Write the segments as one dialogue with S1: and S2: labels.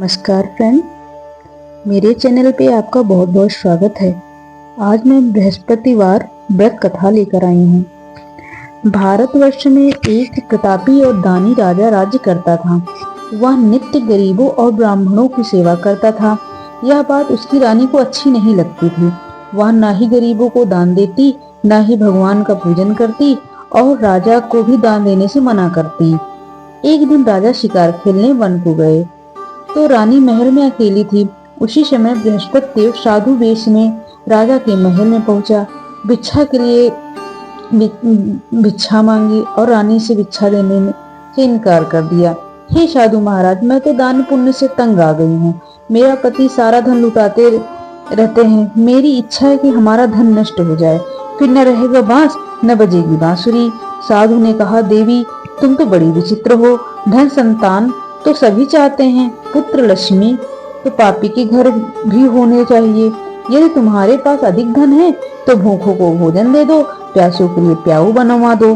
S1: नमस्कार फ्रेंड, मेरे चैनल पे आपका बहुत बहुत स्वागत है। आज मैं बृहस्पतिवार व्रत कथा लेकर आई हूँ। भारतवर्ष में एक प्रतापी और दानी राजा राज्य करता था। वह नित्य गरीबों और ब्राह्मणों की सेवा करता था। यह बात उसकी रानी को अच्छी नहीं लगती थी। वह ना ही गरीबों को दान देती, ना ही भगवान का पूजन करती और राजा को भी दान देने से मना करती। एक दिन राजा शिकार खेलने वन को गए तो रानी महल में अकेली थी। उसी समय बृहस्पति देव साधु वेश में राजा के महल में पहुंचा। भिक्षा के लिए भिक्षा मांगी और रानी से भिक्षा देने से इनकार कर दिया। हे साधु महाराज, मैं तो दान पुण्य से तंग आ गई हूँ। मेरा पति सारा धन लुटाते रहते हैं। मेरी इच्छा है कि हमारा धन नष्ट हो जाए, फिर न रहेगा बांस न बजेगी बांसुरी। साधु ने कहा, देवी तुम तो बड़ी विचित्र हो। धन संतान तो सभी चाहते हैं, पुत्र लक्ष्मी तो पापी के घर भी होने चाहिए। यदि तुम्हारे पास अधिक धन है तो भूखों को भोजन दे दो, प्यासों के लिए प्याऊ बनवा दो,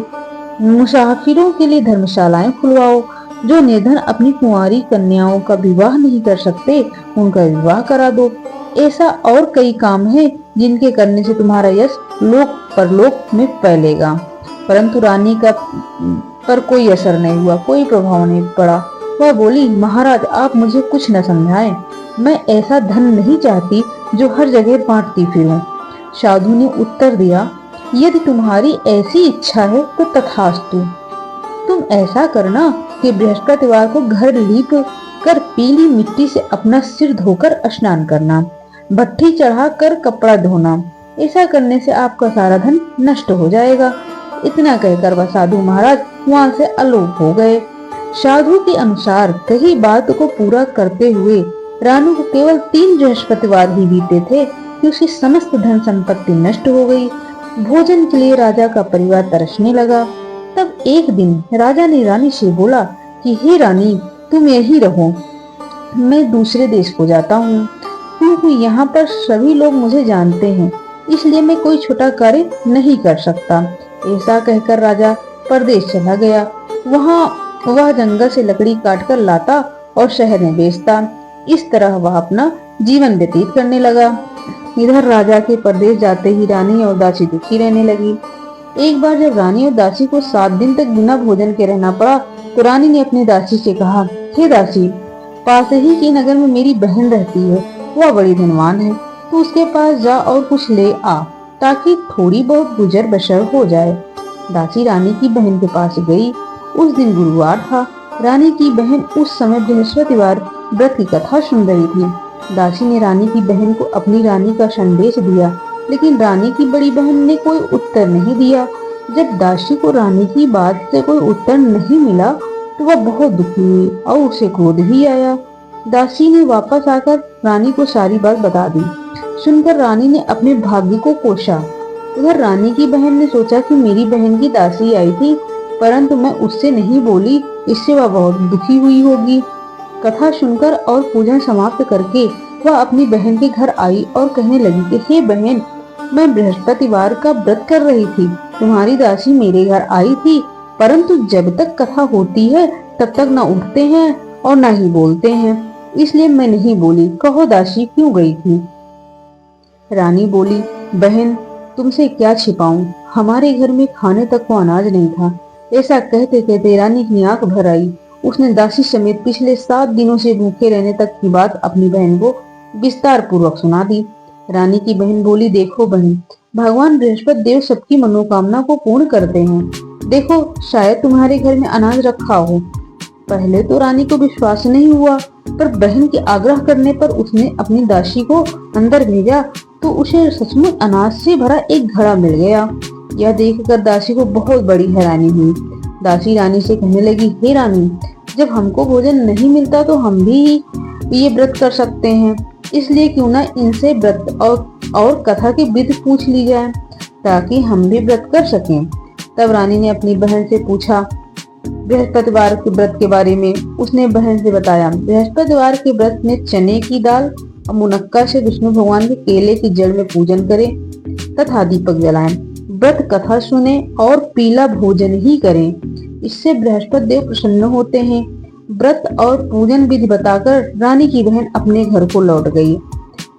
S1: मुसाफिरों के लिए धर्मशालाएं खुलवाओ। जो निर्धन अपनी कुंवारी कन्याओं का विवाह नहीं कर सकते उनका विवाह करा दो। ऐसा और कई काम है जिनके करने से तुम्हारा यश लोक परलोक में फैलेगा। परंतु रानी का पर कोई असर नहीं हुआ, कोई प्रभाव नहीं पड़ा। वह बोली, महाराज आप मुझे कुछ न समझाएं। मैं ऐसा धन नहीं चाहती जो हर जगह बांटती फिरूं। साधु ने उत्तर दिया, यदि तुम्हारी ऐसी इच्छा है तो तथास्तु। तुम ऐसा करना कि बृहस्पतिवार को घर लीप कर पीली मिट्टी से अपना सिर धोकर स्नान करना, भट्ठी चढ़ा कर कपड़ा धोना। ऐसा करने से आपका सारा धन नष्ट हो जाएगा। इतना कहकर वह साधु महाराज वहां से अलोप हो गए। साधु के अनुसार कही बात को पूरा करते हुए रानू को केवल 3 बृहस्पतिवार ही बीते थे कि उसकी समस्त धन संपत्ति नष्ट हो गई। भोजन के लिए राजा का परिवार तरसने लगा। तब एक दिन राजा ने रानी से बोला कि हे रानी, तुम यही रहो, मैं दूसरे देश को जाता हूँ, क्योंकि यहाँ पर सभी लोग मुझे जानते हैं, इसलिए मैं कोई छोटा कार्य नहीं कर सकता। ऐसा कहकर राजा परदेश चला गया। वह जंगल से लकड़ी काटकर लाता और शहर में बेचता। इस तरह वह अपना जीवन व्यतीत करने लगा। इधर राजा के परदेश जाते ही रानी और दासी दुखी रहने लगी। एक बार जब रानी और दासी को 7 दिन तक बिना भोजन के रहना पड़ा तो रानी ने अपनी दासी से कहा, हे दासी, पास ही के नगर में मेरी बहन रहती है, वह बड़ी धनवान है, तो उसके पास जा और कुछ ले आ ताकि थोड़ी बहुत गुजर बसर हो जाए। दासी रानी की बहन के पास गई। उस दिन गुरुवार था। रानी की बहन उस समय बृहस्पतिवार व्रत की कथा सुन रही थी। दासी ने रानी की बहन को अपनी रानी का संदेश दिया, लेकिन रानी की बड़ी बहन ने कोई उत्तर नहीं दिया। जब दासी को रानी की बात से कोई उत्तर नहीं मिला तो वह बहुत दुखी हुई और उसे क्रोध भी आया। दासी ने वापस आकर रानी को सारी बात बता दी। सुनकर रानी ने अपने भाग्य को कोसा। उधर रानी की बहन ने सोचा कि मेरी बहन की दासी आई थी, परंतु मैं उससे नहीं बोली, इससे वह बहुत दुखी हुई होगी। कथा सुनकर और पूजन समाप्त करके वह अपनी बहन के घर आई और कहने लगी कि हे बहन, मैं बृहस्पतिवार का व्रत कर रही थी। तुम्हारी दासी मेरे घर आई थी, परंतु जब तक कथा होती है तब तक न उठते हैं और न ही बोलते हैं, इसलिए मैं नहीं बोली। कहो दासी क्यों गई थी? रानी बोली, बहन तुमसे क्या छिपाऊं, हमारे घर में खाने तक को अनाज नहीं था। ऐसा कहते कहते रानी की आंख भर आई। उसने दासी समेत पिछले 7 दिनों से भूखे रहने तक की बात अपनी बहन को विस्तार पूर्वक सुना दी। रानी की बहन बोली, देखो बहन, भगवान बृहस्पति देव सबकी मनोकामना को पूर्ण करते हैं। देखो शायद तुम्हारे घर में अनाज रखा हो। पहले तो रानी को विश्वास नहीं हुआ, पर बहन के आग्रह करने पर उसने अपनी दासी को अंदर भेजा तो उसे सचमुच अनाज से भरा एक घड़ा मिल गया। यह देखकर दासी को बहुत बड़ी हैरानी हुई। दासी रानी से कहने लगी, हे रानी, जब हमको भोजन नहीं मिलता तो हम भी ये व्रत कर सकते हैं, इसलिए क्यों ना इनसे व्रत और कथा की विधि पूछ ली जाए ताकि हम भी व्रत कर सकें। तब रानी ने अपनी बहन से पूछा बृहस्पतिवार के व्रत के बारे में। उसने बहन से बताया, बृहस्पतिवार के व्रत में चने की दाल और मुनक्का से विष्णु भगवान के केले की जड़ में पूजन करें तथा दीपक जलाएं, व्रत कथा सुने और पीला भोजन ही करें। इससे बृहस्पति देव प्रसन्न होते हैं। व्रत और पूजन विधि बताकर रानी की बहन अपने घर को लौट गई।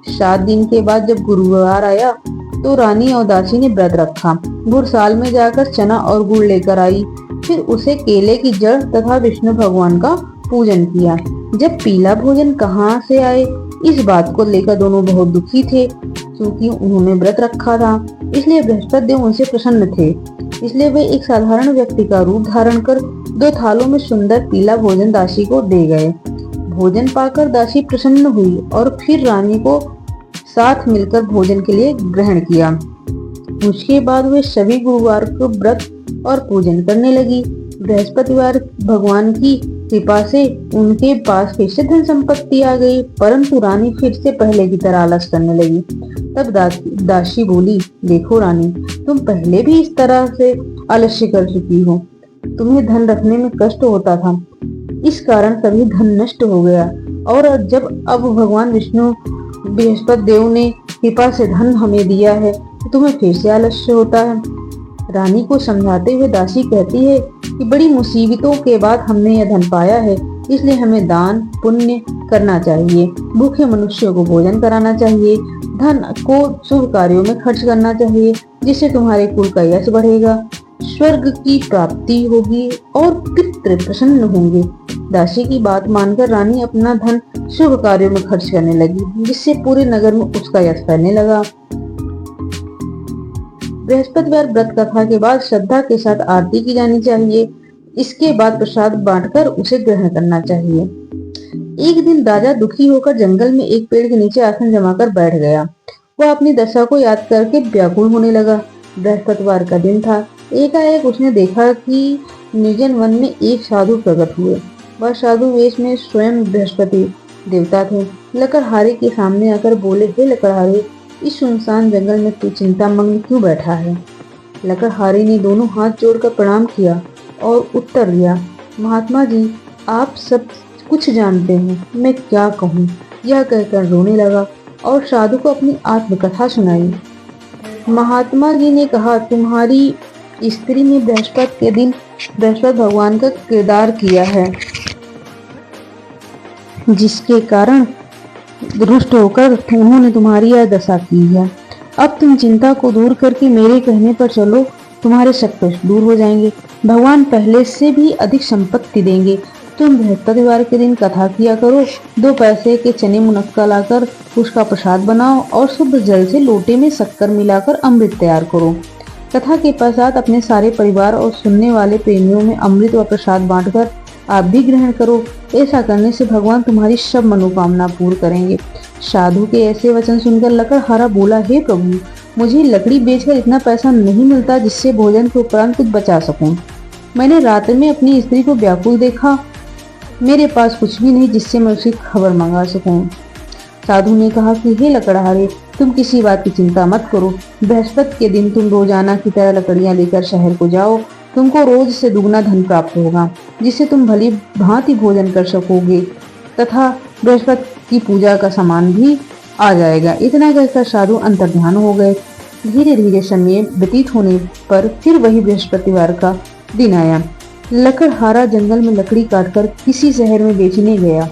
S1: 7 दिन के बाद जब गुरुवार आया तो रानी और दासी ने व्रत रखा। गुड़साल में जाकर चना और गुड़ लेकर आई, फिर उसे केले की जड़ तथा विष्णु भगवान का पूजन किया। जब पीला भोजन कहाँ से आए, इस बात को लेकर दोनों बहुत दुखी थे। क्योंकि उन्होंने व्रत रखा था, इसलिए बृहस्पति देव उनसे प्रसन्न थे। इसलिए वे एक साधारण व्यक्ति का रूप धारण कर 2 थालों में सुंदर पीला भोजन दासी को दे गए। भोजन पाकर दासी प्रसन्न हुई और फिर रानी को साथ मिलकर भोजन के लिए ग्रहण किया। उसके बाद वे सभी गुरुवार को व्रत और पूजन करने लगी। बृहस्पतिवार भगवान की कृपा से उनके पास फिर से धन संपत्ति आ गई, परंतु रानी फिर से पहले की तरह आलस करने लगी। तब दासी बोली, देखो रानी, तुम पहले भी इस तरह से आलस्य कर चुकी हो। तुम्हें धन रखने में कष्ट होता था, इस कारण सभी धन नष्ट हो गया, और जब अब भगवान विष्णु बृहस्पति देव ने कृपा से धन हमें दिया है तो तुम्हें फिर से आलस्य होता है। रानी को समझाते हुए दासी कहती है कि बड़ी मुसीबतों के बाद हमने यह धन पाया है, इसलिए हमें दान पुण्य करना चाहिए, भूखे मनुष्यों को भोजन कराना चाहिए, धन को शुभ कार्यों में खर्च करना चाहिए, जिससे तुम्हारे कुल का यश बढ़ेगा, स्वर्ग की प्राप्ति होगी और पितृ प्रसन्न होंगे। दासी की बात मानकर रानी अपना धन शुभ कार्यों में खर्च करने लगी, जिससे पूरे नगर में उसका यश फैलने लगा। बृहस्पतिवार व्रत कथा के बाद श्रद्धा के साथ आरती की जानी चाहिए। इसके बाद प्रसाद बांटकर उसे ग्रहण करना चाहिए। एक दिन राजा दुखी होकर जंगल में एक पेड़ के नीचे आसन जमाकर बैठ गया। वह अपनी दशा को याद करके व्याकुल होने लगा। बृहस्पतिवार का दिन था। एकाएक उसने देखा कि निर्जन वन में एक साधु प्रकट हुए। वह साधु वेश में स्वयं बृहस्पति देवता थे। लकड़हारे के सामने आकर बोले, हे लकड़हारे, इस सुनसान जंगल में तू चिंतामग्न क्यों बैठा है? लकड़हारे ने दोनों हाथ जोड़कर प्रणाम किया और उत्तर दिया, महात्मा जी, आप सब कुछ जानते हैं, मैं क्या कहूँ। यह कहकर रोने लगा और साधु को अपनी आत्मकथा सुनाई। महात्मा जी ने कहा, तुम्हारी स्त्री ने बृहस्पति के दिन बृहस्पति भगवान का किरदार किया है, जिसके कारण रुष्ट होकर उन्होंने तुम्हारी यह दशा की है। अब तुम चिंता को दूर करके मेरे कहने पर चलो, तुम्हारे शक कष्ट दूर हो जाएंगे। भगवान पहले से भी अधिक संपत्ति देंगे। तुम बृहस्पतिवार के दिन कथा किया करो। 2 पैसे के चने मुनक्का लाकर उसका प्रसाद बनाओ और शुद्ध जल से लोटे में शक्कर मिलाकर अमृत तैयार करो। कथा के पश्चात अपने सारे परिवार और सुनने वाले प्रेमियों में अमृत व प्रसाद बांटकर आप भी ग्रहण करो। ऐसा करने से भगवान तुम्हारी सब मनोकामना पूर्ण करेंगे। साधु के ऐसे वचन सुनकर लकड़हारा बोला, हे प्रभु, मुझे लकड़ी बेचकर इतना पैसा नहीं मिलता जिससे भोजन के उपरांत कुछ बचा सकूं। मैंने रात में अपनी स्त्री को व्याकुल देखा, मेरे पास कुछ भी नहीं जिससे मैं उसकी खबर मंगा सकूं। साधु ने कहा कि हे लकड़हारे, तुम किसी बात की चिंता मत करो। बृहस्पति के दिन तुम रोजाना की तरह लकड़ियां लेकर शहर को जाओ। तुमको रोज से दुगना धन प्राप्त होगा, जिससे तुम भली भांति भोजन कर सकोगे तथा बृहस्पति की पूजा का सामान भी आ जाएगा। इतना कहकर साधु अंतर्ध्यान हो गए। धीरे धीरे समय व्यतीत होने पर फिर वही बृहस्पतिवार का दिन आया। लकड़हारा जंगल में लकड़ी काटकर किसी शहर में बेचने गया।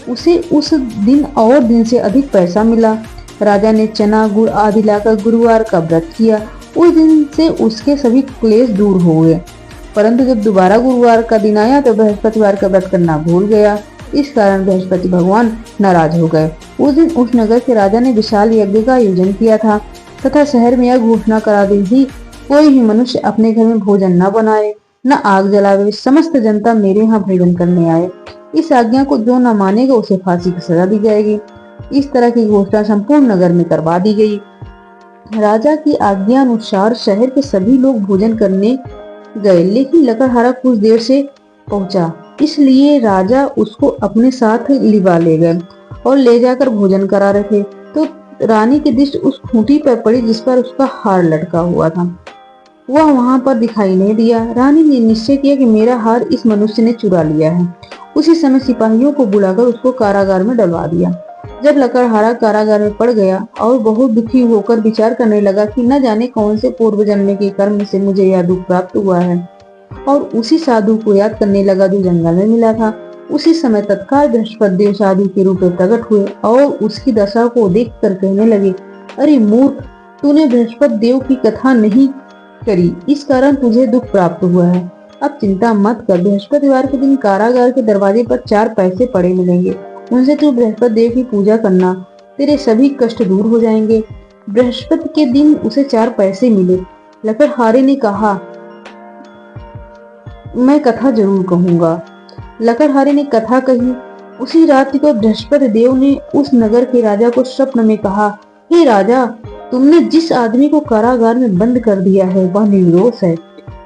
S1: उसे उस दिन और दिन से अधिक पैसा मिला। राजा ने चना गुड़ आदि लाकर गुरुवार का व्रत किया। उस दिन से उसके सभी क्लेश दूर हो गए। परंतु जब दोबारा गुरुवार का दिन आया तो बृहस्पतिवार का व्रत करना भूल गया। इस कारण बृहस्पति भगवान नाराज हो गए। उस दिन उस नगर के राजा ने विशाल यज्ञ का आयोजन किया था तथा शहर में यह घोषणा करा दी थी, कोई भी मनुष्य अपने घर में भोजन न बनाए, न आग जलावे, समस्त जनता मेरे यहाँ भोजन करने आए। इस आज्ञा को जो न मानेगा उसे फांसी की सजा दी जाएगी। इस तरह की घोषणा संपूर्ण नगर में करवा दी गई। राजा की आज्ञा अनुसार शहर के सभी लोग भोजन करने गए, लेकिन लकड़हारा कुछ देर से पहुंचा, इसलिए राजा उसको अपने साथ लिवा ले गए और ले जाकर भोजन करा रहे थे। तो रानी की दृष्टि उस खूंटी पर पड़ी जिस पर उसका हार लटका हुआ था। वह वहां पर दिखाई नहीं दिया। रानी ने निश्चय किया कि मेरा हार इस मनुष्य ने चुरा लिया है। उसी समय सिपाहियों को बुलाकर उसको कारागार में डलवा दिया। जब लकड़हारा कारागार में पड़ गया और बहुत दुखी होकर विचार करने लगा कि न जाने कौन से पूर्व जन्म के कर्म से मुझे यह दुख प्राप्त हुआ है, और उसी साधु को याद करने लगा जो जंगल में मिला था। उसी समय तत्काल बृहस्पति देव साधु के रूप में प्रकट हुए और उसकी दशा को देखकर कहने लगे, अरे मूर्ख, तूने बृहस्पति देव की कथा नहीं करी, इस कारण तुझे दुख प्राप्त हुआ है। अब चिंता मत कर, बृहस्पतिवार के दिन कारागार के दरवाजे पर 4 पैसे पड़े मिलेंगे, उनसे तू बृहस्पति देव की पूजा करना, तेरे सभी कष्ट दूर हो जाएंगे। बृहस्पति के दिन उसे 4 पैसे मिले। लकड़हारे ने कहा, मैं कथा जरूर कहूंगा। लकड़हारे ने कथा कही। उसी रात्रि को बृहस्पति देव ने उस नगर के राजा को स्वप्न में कहा, हे राजा, तुमने जिस आदमी को कारागार में बंद कर दिया है वह निर्दोष है,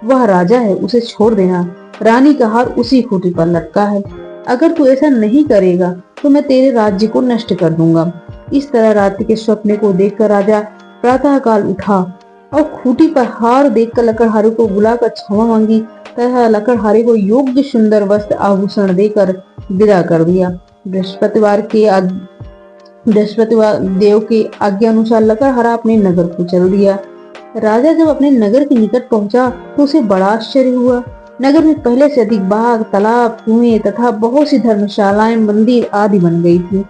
S1: वह राजा है, उसे छोड़ देना। रानी का हार उसी खूंटी पर लटका है, अगर तू ऐसा नहीं करेगा तो मैं तेरे राज्य को नष्ट कर दूंगा। इस तरह रात्रि के स्वप्न को देखकर राजा प्रातः काल उठा और खूंटी पर हार देखकर लकड़हारे को बुलाकर क्षमा मांगी तथा लकड़हारे को योग्य सुंदर वस्त्र आभूषण देकर विदा कर दिया। बृहस्पतिवार देव के आज्ञा अनुसार लकड़हारा अपने नगर को चल दिया। राजा जब अपने नगर के निकट पहुंचा तो उसे बड़ा आश्चर्य हुआ। नगर में पहले से अधिक बाग, तालाब, कुएं तथा बहुत सी धर्मशालाएं, मंदिर आदि बन गई थी।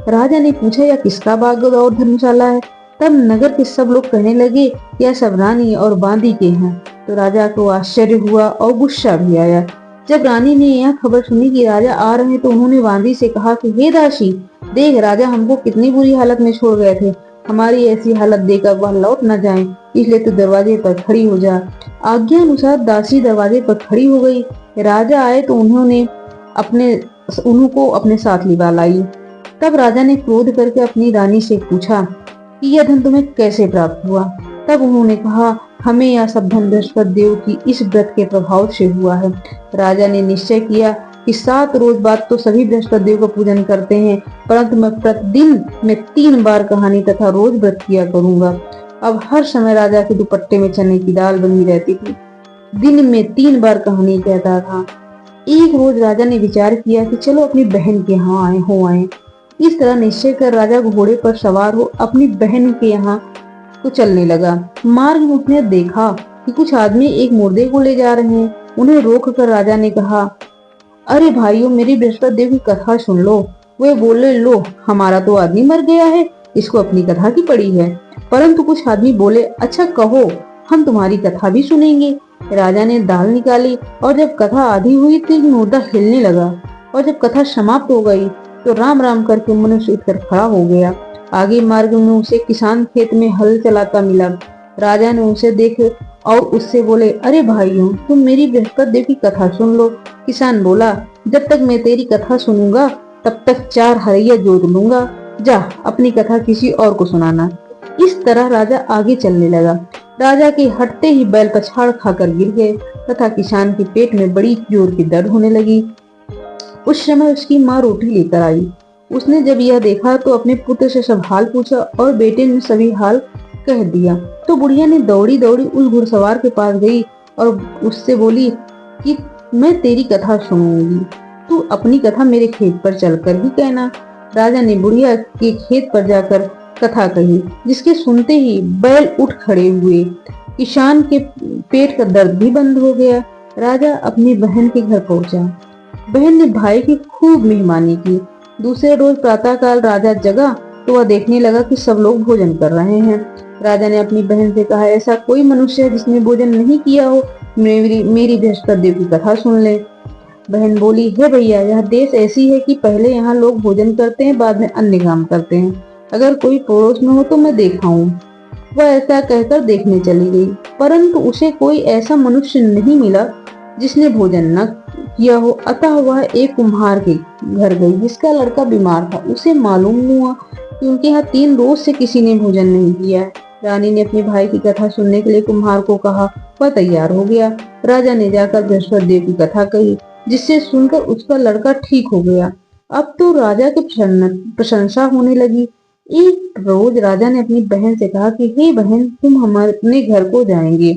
S1: राजा ने पूछा, यह किसका बाग और धर्मशाला है? तब नगर के सब लोग कहने लगे, यह सब रानी और बांदी के हैं। तो राजा को आश्चर्य हुआ और गुस्सा भी आया। जब रानी ने यह खबर सुनी कि राजा आ रहे हैं तो उन्होंने बांदी से कहा कि हे दासी, देख राजा हमको कितनी बुरी हालत में छोड़ गए थे, हमारी ऐसी हालत देखकर वह लौट न जाएं, इसलिए तू दरवाजे पर खड़ी हो जा। आज्ञा अनुसार दासी दरवाजे पर खड़ी हो गई। राजा आए तो उनको अपने साथ लिवा लाई। तब राजा ने क्रोध करके अपनी रानी से पूछा कि यह धन तुम्हें कैसे प्राप्त हुआ? तब उन्होंने कहा, हमें यह सब धन बृहस्पति देव की इस व्रत के प्रभाव से हुआ है। राजा ने निश्चय किया कि 7 रोज बाद तो सभी बृहस्पति देव का पूजन करते हैं, परंतु मैं प्रतिदिन में 3 बार कहानी तथा रोज व्रत किया करूंगा। अब हर समय राजा के दुपट्टे में चने की दाल बनी रहती थी। दिन में 3 बार कहानी कहता था। एक रोज राजा ने विचार किया कि चलो अपनी बहन के यहाँ आए। इस तरह निश्चय कर राजा घोड़े पर सवार हो अपनी बहन के यहाँ को चलने लगा। मार्ग में उसने देखा कि कुछ आदमी एक मुर्दे को ले जा रहे हैं। उन्हें रोक कर राजा ने कहा, अरे भाइयों, मेरी बृहस्पति देव की कथा सुन लो। वे बोले, लो, हमारा तो आदमी मर गया है, इसको अपनी कथा की पड़ी है। परंतु कुछ आदमी बोले, अच्छा कहो, हम तुम्हारी कथा भी सुनेंगे। राजा ने दाल निकाली और जब कथा आधी हुई तो मुर्दा हिलने लगा और जब कथा समाप्त हो गई तो राम राम करके मनुष्य उठकर खड़ा हो गया। आगे मार्ग में उसे किसान खेत में हल चलाता मिला। राजा ने उसे देख और उससे बोले, अरे भाइयों, तुम मेरी बृहस्पति देव की कथा सुन लो। किसान बोला, जब तक मैं तेरी कथा सुनूंगा तब तक 4 हरैया जोत लूंगा, जा अपनी कथा किसी और को सुनाना। इस तरह राजा आगे चलने लगा। राजा के हटते ही बैल पछाड़ खाकर गिर गए तथा किसान के पेट में बड़ी जोर की दर्द होने लगी। उस समय उसकी माँ रोटी लेकर आई। उसने जब यह देखा तो अपने पुत्र से सब हाल पूछा और बेटे ने सभी हाल कह दिया। तो बुढ़िया ने दौड़ी दौड़ी उस घुड़सवार के पास गई और उससे बोली कि मैं तेरी कथा सुनूंगी, तू अपनी कथा मेरे खेत पर चलकर ही कहना। राजा ने बुढ़िया के खेत पर जाकर कथा कही, जिसके सुनते ही बैल उठ खड़े हुए। किसान के पेट का दर्द भी बंद हो गया। राजा अपनी बहन के घर पहुंचा। बहन ने भाई की खूब मेहमानी की। दूसरे रोज प्रातःकाल राजा जगा तो वह देखने लगा कि सब लोग भोजन कर रहे हैं। राजा ने अपनी बहन से कहा, ऐसा कोई मनुष्य है जिसने भोजन नहीं किया हो, मेरी बृहस्पति देव की कथा सुन ले। बहन बोली, हे भैया, यह देश ऐसी है कि पहले यहाँ लोग भोजन करते हैं, बाद में अन्य काम करते हैं। अगर कोई पड़ोस में हो तो मैं देखा हूँ। वह ऐसा कहकर देखने चली गई, परंतु उसे कोई ऐसा मनुष्य नहीं मिला जिसने भोजन न किया हो। अतः वह एक कुम्हार के घर गई जिसका लड़का बीमार था। उसे मालूम हुआ कि उनके यहाँ 3 रोज से किसी ने भोजन नहीं किया है। रानी ने अपने भाई की कथा सुनने के लिए कुम्हार को कहा। वह तैयार हो गया। राजा ने जाकर बृहस्पति देव की कथा कही, जिससे सुनकर उसका लड़का ठीक हो गया। अब तो राजा की प्रशंसा होने लगी। एक रोज राजा ने अपनी बहन से कहा कि हे बहन, तुम हमारे अपने घर को जाएंगे,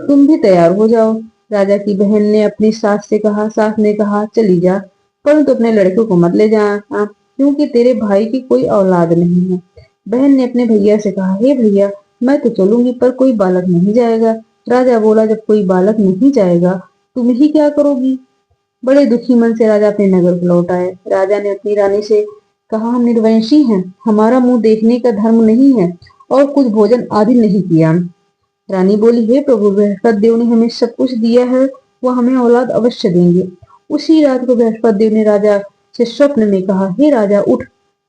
S1: तुम भी तैयार हो जाओ। राजा की बहन ने अपनी सास ने कहा, चली जा, परंतु अपने लड़के को मत ले जाना, क्योंकि तेरे भाई की कोई औलाद नहीं है। बहन ने अपने भैया से कहा, हे भैया, मैं तो चलूंगी पर कोई बालक नहीं जाएगा। राजा बोला, जब कोई बालक नहीं जाएगा तुम ही क्या करोगी? बड़े दुखी मन से राजा अपने नगर को लौट आए। राजा ने अपनी रानी से कहा, हम निर्वंशी हैं, हमारा मुंह देखने का धर्म नहीं है और कुछ भोजन आदि नहीं किया। रानी बोली, हे प्रभु, बृहस्पति देव ने हमें सब कुछ दिया है, वह हमें औलाद अवश्य देंगे। उसी रात को बृहस्पति देव ने राजा से स्वप्न में कहा, हे राजा, उठ,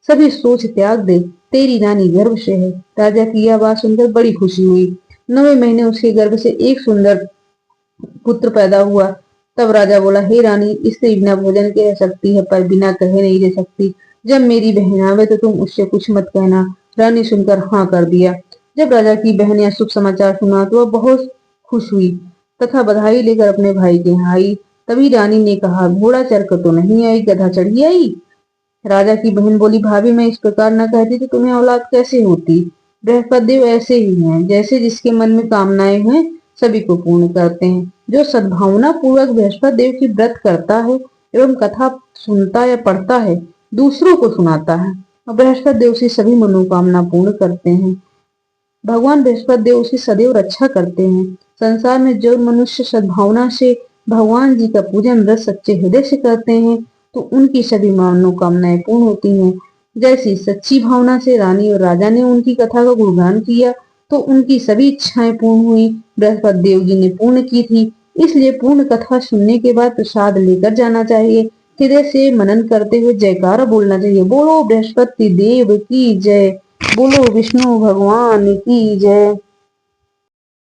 S1: सभी सोच त्याग दे, तेरी रानी गर्भ से है। राजा की यह बात सुनकर बड़ी खुशी हुई। 9वें महीने उसके गर्भ से एक सुंदर पुत्र पैदा हुआ। तब राजा बोला, हे रानी, स्त्री बिना भोजन के रह सकती है पर बिना कहे नहीं रह सकती। जब मेरी बहन आवे तो तुम उससे कुछ मत कहना। रानी सुनकर हाँ कर दिया। जब राजा की बहन यह शुभ समाचार सुना तो वह बहुत खुश हुई तथा बधाई लेकर अपने भाई के यहाँ आई। तभी रानी ने कहा, घोड़ा चढ़कर तो नहीं आई, गधा चढ़ी आई। राजा की बहन बोली, भाभी, मैं इस प्रकार न कहती तो तुम्हें औलाद कैसे होती। बृहस्पति देव ऐसे ही हैं, जैसे जिसके मन में कामनाएं हैं सभी को पूर्ण करते हैं। जो सद्भावना पूर्वक बृहस्पति देव की व्रत करता है एवं कथा सुनता या पढ़ता है, दूसरों को सुनाता है, और बृहस्पति देव से सभी मनोकामना पूर्ण करते हैं। भगवान बृहस्पति देव उसकी सदैव रक्षा करते हैं। संसार में जो मनुष्य सद्भावना से भगवान जी का पूजन व्रत सच्चे हृदय से करते हैं तो उनकी सभी मनोकामनाएं पूर्ण होती हैं। जैसी सच्ची भावना से रानी और राजा ने उनकी कथा का गुणगान किया तो उनकी सभी इच्छाएं पूर्ण हुई। बृहस्पति देव जी ने पूर्ण की थी, इसलिए पूर्ण कथा सुनने के बाद प्रसाद लेकर जाना चाहिए। हृदय से मनन करते हुए जयकारा बोलना चाहिए, बोलो बृहस्पति देव की जय, बोलो विष्णु भगवान की जय।